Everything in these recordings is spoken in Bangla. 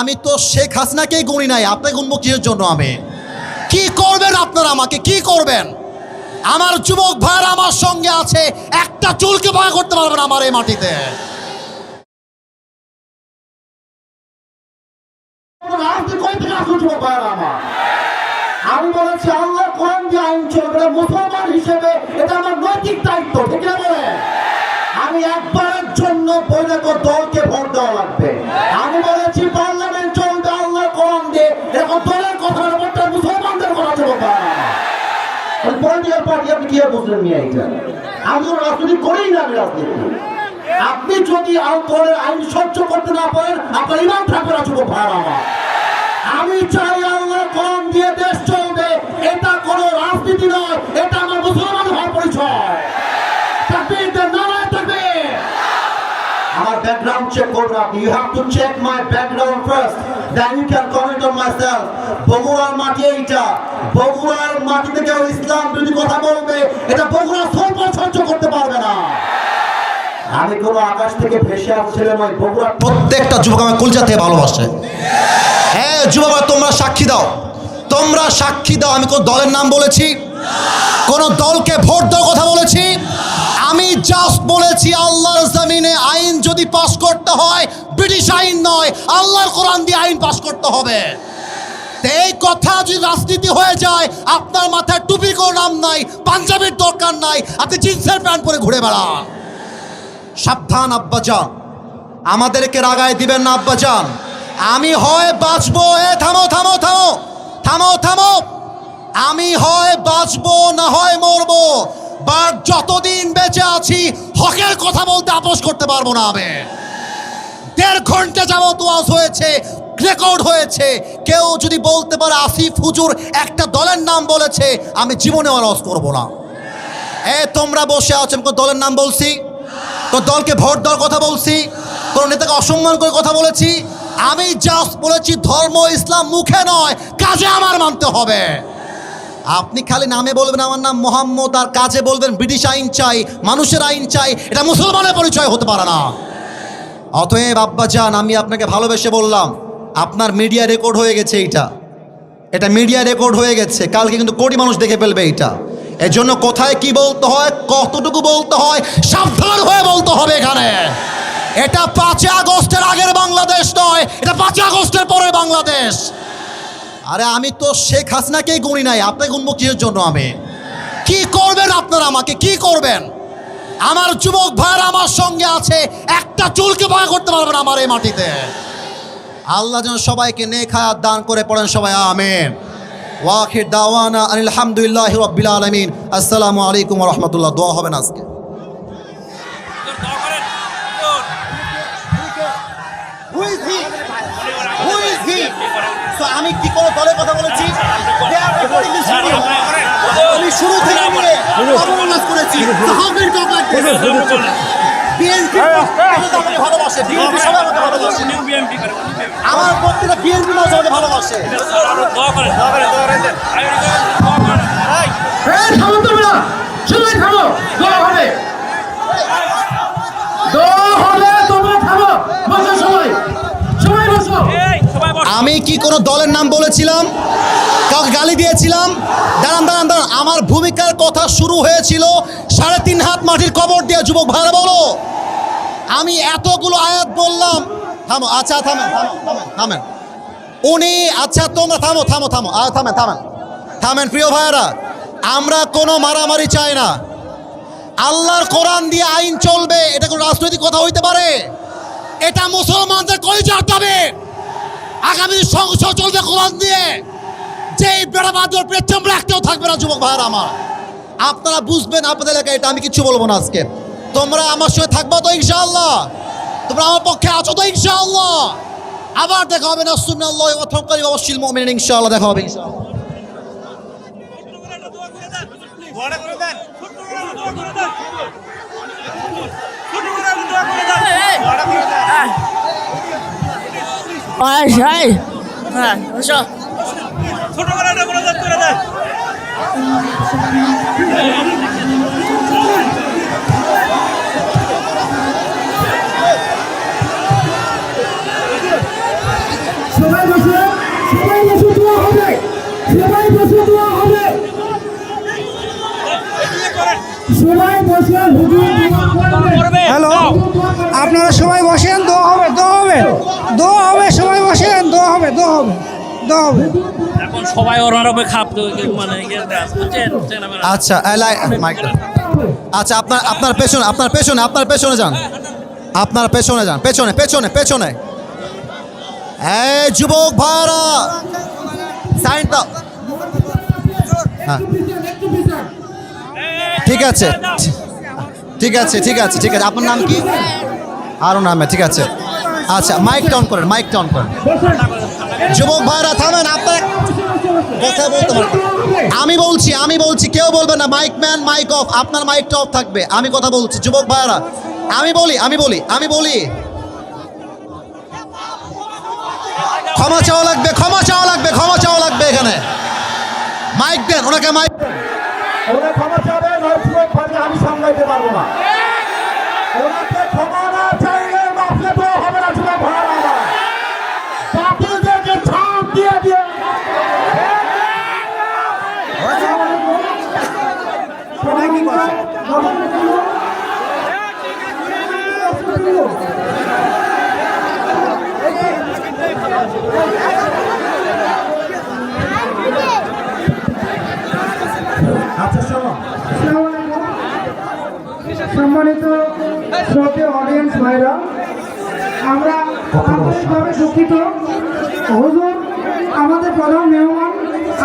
আমি তো শেখ হাসিনাকেই গুনি নাই, আপনাকে গুনবো কিসের জন্য? আমি কি করবেন আপনারা? আমাকে কি করবেন? আমার যুবক ভাইরা আমার সঙ্গে আছে, একটা চুলকে বাঁকা করতে পারবেন আমার এই মাটিতে। আমি বলেছি আল্লাহ কোরআন দিয়ে আইন চলবে, মুসলমান হিসেবে এটা আমার নৈতিক দায়িত্ব, ঠিক আছে? আমি একবারের জন্য বৈধ দলকে ভোট দেওয়া লাগবে। আমি বলেছি পার্লামেন্ট চলবে আল্লাহ কোরআন দিয়ে, এখন দলের কথা বলতে মুসলমানদের কথা চলবে। পলিটিক্যাল পার্টি আপনি কি বুঝলেন নিয়ে এটা? আমি তো রাজনীতি করেই না, আমি রাজনীতি। আপনি যদি দলের আইন সহ্য করতে না পারেন, আপনার ইমান থাকবে না যুবক ভাইরা আমার। আমি চাই আল্লাহ কোরআন দিয়ে দেশ চলবে, এটা কোনো রাজনীতি নয়, এটা আমার মুসলমান হওয়ার পরিচয়। তাকবীর দেন, নারায়ে তাকবীর। আমার ব্যাকগ্রাউন্ড চেক করুন আপনি। You have to check my background first, then you can comment on myself. বগুড়ার মাটি এইটা, বগুড়ার মাটিতে কেউ ইসলাম বিরোধী কথা বলবে, এটা বগুড়া সহ্য করতে পারবে না। আমি কোনো আকাশ থেকে ভেসে আসছিলাম, ওই বগুড়া প্রত্যেকটা যুবক আমার কলজা থেকে ভালোবাসে। হ্যাঁ যুবক, তোমরা সাক্ষী দাও, তোমরা সাক্ষী দাও। আমি কোন দলের নাম বলেছি? কোন দলকে ভোট দেওয়ার কথা বলেছি? আমি জাস্ট বলেছি আল্লাহর জমিনে আইন যদি পাস করতে হয়, ব্রিটিশ আইন নয়, আল্লাহর কোরআন দিয়ে আইন পাস করতে হবে। এই কথা যদি রাজনীতি হয়ে যায়, আপনার মাথায় টুপি কোনো নাম নাই, পাঞ্জাবির দরকার নাই, আপনি জিন্সের প্যান্ট পরে ঘুরে বেড়ান। সাবধান আব্বাজান, আমাদেরকে রাগায় দিবেন না আব্বাজান। আমি হয় বাঁচবো, থামো থামো থামো থামো থামো, আমি হয় বাঁচবো না হয় মরবো, বাট যতদিন বেঁচে আছি হকের কথা বলতে আপোষ করতে পারবো না। আমি 1.5 ঘন্টা যাবত ওয়াজ হয়েছে, রেকর্ড হয়েছে। কেউ যদি বলতে পারে আসিফ হুজুর একটা দলের নাম বলেছে, আমি জীবনে ওয়াজ করবো না। তোমরা বসে আছো, কোন দলের নাম বলছি? কোন দলকে ভোট দেওয়ার কথা বলছি? কোন নেতাকে অসম্মান করে কথা বলেছি? আমি জাস্ট বলেছি ধর্ম ইসলাম মুখে নয়, কাজে আমার মানতে হবে। আপনি খালি নামে বলবেন আমার নাম মোহাম্মদ, আর কাজে বলবেন ব্রিটিশ আইন চাই, মানুষের আইন চাই, এটা মুসলমানের পরিচয় হতে পারে না। অতএব আব্বাজান, আমি আপনাকে ভালোবেসে বললাম, আপনার মিডিয়া রেকর্ড হয়ে গেছে, এটা মিডিয়া রেকর্ড হয়ে গেছে, কালকে কিন্তু কোটি মানুষ দেখে ফেলবে এটা। এর জন্য কোথায় কি বলতে হয়, কতটুকু বলতে হয়, সাবধান হয়ে বলতে হবে এখানে। এটা 5 আগস্টের আগের বাংলাদেশ নয়, এটা 5 আগস্টের পরে বাংলাদেশ। আরে আমি তো শেখ হাসিনাকেই গুনি নাই, আপনাকে গুনবো কিসের জন্য? আমি কি করবেন আপনারা? আমাকে কি করবেন? আমার যুবক ভাইরা আমার সঙ্গে আছে, একটা চুলকে বাঁকা করতে পারবেন আমার এই মাটিতে। আল্লাহ যেন সবাইকে নেক হায়াত দান করে, পড়েন সবাই আমিন। ওয়াখির দাওয়ানা আলহামদুলিল্লাহি রাব্বিল আলামিন। আসসালামু আলাইকুম ওয়া রাহমাতুল্লাহ। দোয়া হবে না আজকে? আমি কি কোনো দলের কথা বলেছি? আমি শুরু থেকে নিয়ে অবমাননা করেছি। বিএনপি আমাকে ভালোবাসে, বিএনপি সবাই আমাকে ভালোবাসে, আমার প্রত্যেকটা বিএনপি মানুষ আমাকে ভালোবাসে। থামো তোমরা, সবাই থামো, দোয়া হবে, দোয়া হবে, তোমরা থামো, বসো সবাই, সবাই বসো। আমি কি কোনো দলের নাম বলেছিলাম? কাউকে গালি দিয়েছিলাম? দাঁড়ান দাঁড়ান দাঁড়ান, আমার ভূমিকার কথা শুরু হয়েছিল 3.5 হাত মাটির কবর দিয়ে। যুবক ভাইরা বলো, আমি এতগুলো আয়াত বললাম। থামো, আচ্ছা থামেন থামেন থামেন উনি, আচ্ছা তোমরা থামো থামো থামো থামেন থামেন থামেন। প্রিয় ভাইরা, আমরা কোনো মারামারি চাই না। আল্লাহর কোরআন দিয়ে আইন চলবে, এটা কোনো রাজনৈতিক কথা হইতে পারে? এটা মুসলমানদের কলিজার দাবি। আগামী সংসদ চলবে কোরআন দিয়ে, যেই বেড়াবাদর পেছন রাখতেও থাকবে না। যুবক ভাইরা আমার, আপনারা বুঝবেন আপনাদের এলাকায়, এটা আমি কিছু বলবো না আজকে। তোমরা আমার সঙ্গে থাকবা তো ইনশাআল্লাহ? তোমরা আমার পক্ষে আছো তো ইনশাআল্লাহ? আবার দেখা হবে না সুন্নাল্লাহি ওয়া তাওয়াক্কালি ওয়াবাশশিরিল মুমিনিন। ইনশাআল্লাহ দেখা হবে ইনশাআল্লাহ। ছোট করে আপনারা সবাই বসেন, দোয়া হবে, দোয়া হবে, দোয়া হবে, সবাই বসেন, দোয়া হবে, দোয়া হবে, দোয়া হবে। এখন সবাই ওনার উপরে খাপ মানে বুঝছেন? আচ্ছা মাইক আচ্ছা আপনার পেছনে আপনার পেছনে যান, আপনার পেছনে যান, পেছনে পেছনে পেছনে। এই যুবক ভাইরা সাইন দাও। হ্যাঁ ঠিক আছে ঠিক আছে ঠিক আছে ঠিক আছে। আপনার নাম কি? আরও নামে, ঠিক আছে। আচ্ছা মাইক টাউন করেন, মাইক টাউন করেন। যুবক ভাইরা থামেন, আপনার কথা বলতে পারেন। আমি বলছি কেউ বলবে না মাইক ম্যান মাইক অফ, আপনার মাইকটা অফ থাকবে। আমি কথা বলছি যুবক ভাইরা, আমি বলি ক্ষমা চাওয়া লাগবে, ক্ষমা চাওয়া লাগবে, ক্ষমা চাওয়া লাগবে। এখানে মাইক দেন ওনাকে, মাইক ওরা ক্ষমা চাবে, নয় আমি সামলাইতে পারবো না। ওনাকে ক্ষমা না চাইলে বাপলে তো হবে না, যুবক ভাইরা আমার। বাপলেদেরকে ছাপ দিয়ে দিয়ে সবাই কি করছে? আচ্ছা শোনো, সম্মানিত শ্রোতে অডিয়েন্স ভাইরা, আমরা আন্তরিকভাবে দুঃখিত। হুজুর আমাদের প্রধান মেহমান,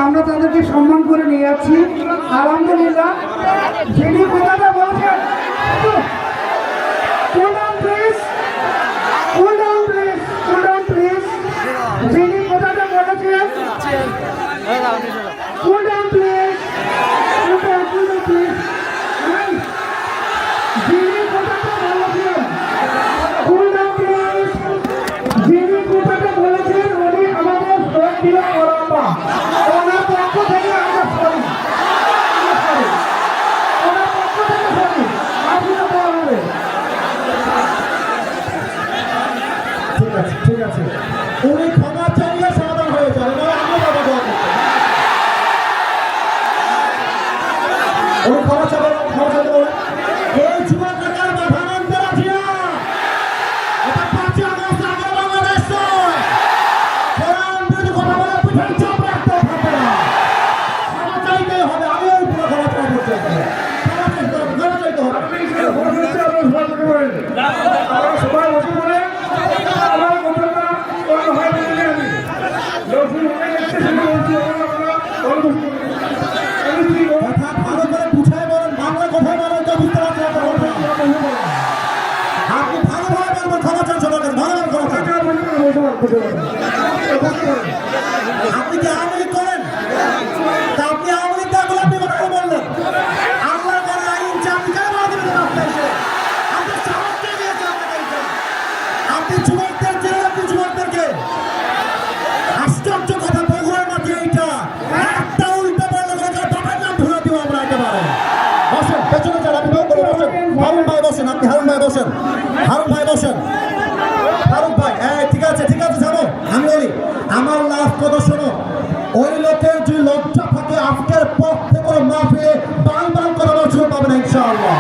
আমরা তাদেরকে সম্মান করে নিয়ে যাচ্ছি। আলহামদুলিল্লাহ, যিনি কথাটা বলছেন, যিনি কথাটা বলেছেন, ঠিক আছে, উনি ক্ষমা চাইলে সমাধান হয়ে যাবে, আমি বাবা দোয়া করতে। উনি ক্ষমা চাইতে বলে এই যুবক নেতার মাথা মানতে রাজি না। এটা 5ই আগস্ট আগে বাংলাদেশ নয়। কোরআন বিরোধী কথা বলে পিঠের চাপ রাখতে হবে না। ক্ষমা চাইতেই হবে, আমি ওই পুরো ক্ষমা চাইতে চাইতে হবে। সবাই বসে পড়ে কথা ভালো করে বুঝাই বলেন, বাংলা কথাই বলেন তো বুঝতে পারছি না। আপনি ভালোভাবে বলবেন, ক্ষমা চান সবার কাছে, ভালোভাবে ক্ষমা চান। আপনি কি আওয়ামী লীগ করেন? তা আপনি আওয়ামী লীগ না করলে আপনি কথা বললেন। আল্লাহ করে আইন আপনি কেন বলা দেবেন রাস্তায় এসে? আপনি সাহসকে দিয়েছে আপনাকে এইটা। আপনি যুবকদের জেলে, আপনি যুবকদেরকে আশ্চর্য কথা বগুড়ার মাঝে এইটা একটা উল্টো বললে বাবার নাম ধরে দিব আমরা একেবারে। বসেন পেছনে যান, আপনি করে বসেন। হারুন ভাই বসেন, আপনি হারুন ভাই বসেন, হারুন ভাই বসেন, ফারুক ভাই। ঠিক আছে ঠিক আছে, যাবো। আমি বলি আমার লাভ কথা শোনো, ওই লোকের যদি লজ্জা থাকে আজকের পর থেকে মাহফিলে বাল বাল করার সুযোগ পাবে না ইনশাআল্লাহ।